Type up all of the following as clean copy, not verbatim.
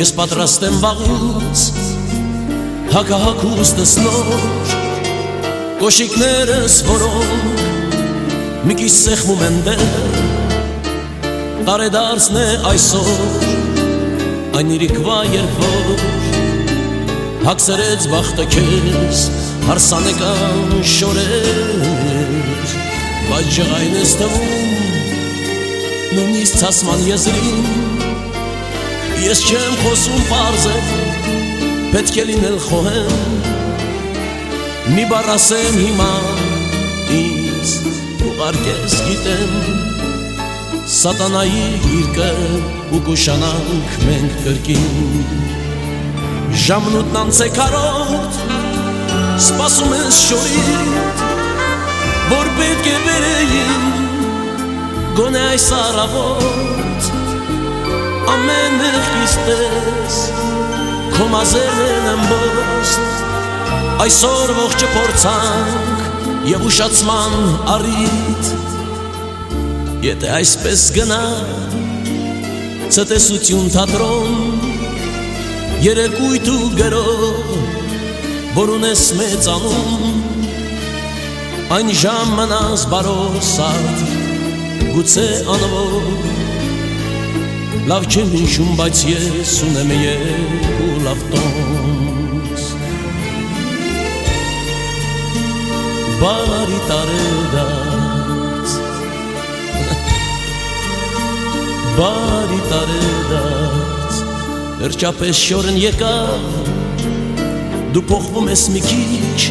Ես պատրաստ եմ վաղուց հակահակուստս նոր Կոշիկներս որոնք մի քիչ սեղմում են դեռ Տարեդարձն է այսօր այն իրիկվա երբ որ Հագցրեց բախտը քեզ հարսանեկան շորեր Բայց ջղայն ես թվում նույնիսկ ցասման եզրին Ես չեմ խոսում պարզ է պետք է լինել խոհեմ Մի բառ ասեմ հիմա ինձ ուղարկես գիտեմ Սատանայի գիրկը ու կուշանանք մենք կրկին Ժամնուտն անց է կարոտ սպասում ես շորիտ Որ պետք է բերեին գոնե այս առավոտ Ամեն մեղքից տես Քո մազերն են բոստ Այսօր ողջը փորձանք Եվ ուշացման առիթ Եթե այսպես գնա Ցտեսություն թատրոն Երեկույթ ու գրող Որ ունես մեծանում Այն ժամ մնաս բարոսատ Գուցե անվոր Լավ չեմ հիշում, բայց ես ունեմ երկու լավ տոմս Բարի տարեդարձ Բարի տարեդարձ Վերջապես շորն եկավ Դու փոխվում ես մի քիչ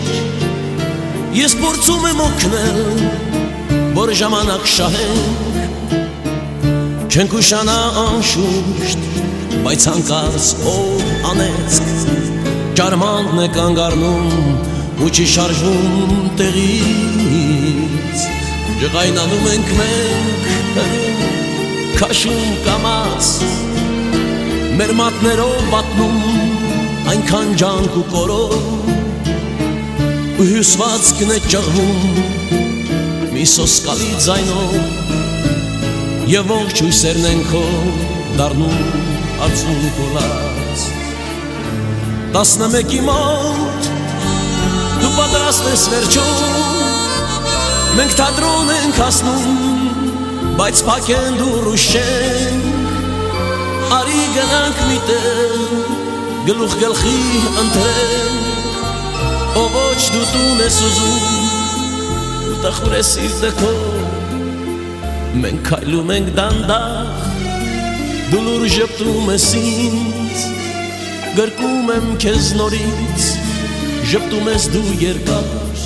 Ես փորձում եմ օգնել Որ ժամանակ շահենք Չենք ուշանա անշուշտ, բայց հանկարծ ով անեցք Ճարմանքն է կանգ առնում ու չի շարժվում տեղից Ջղայնանում ենք մենք, քաշում կամաց Մեր մատներով պատնում այնքան ջանք ու կորով Ու հյուսվածքն է ճղվում մի սոսկալի ձայնով Եվ ողջ հույսերն են քո դառնում արցունքորած 11-ի մոտ դու պատրաստ ես վերջում Մենք թատրոն ենք հասնում բայց փակեն դուռ ու շենք Արի գնանք միտեղ գլուխ գլխի ընտրենք Ո ոչ դու տուն ես ուզում ու տխուր է սիրտը քո Մենք քայլում ենք դանդաղ Դու լուր ժպտում ես ինձ Գրկում եմ քեզ նորից Ժպտում ես դու երկար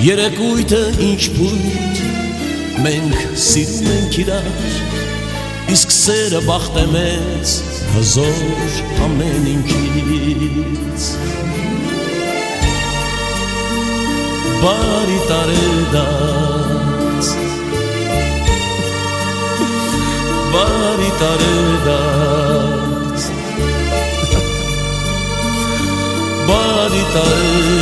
Երեկույթը ինչ բույտ Մենք սիրում ենք իրար Իսկ սերը բախտ է մեծ Հզոր ամեն ինչից Բարի տարեդարձ Բարի տարեդարձ Բարի տարեդարձ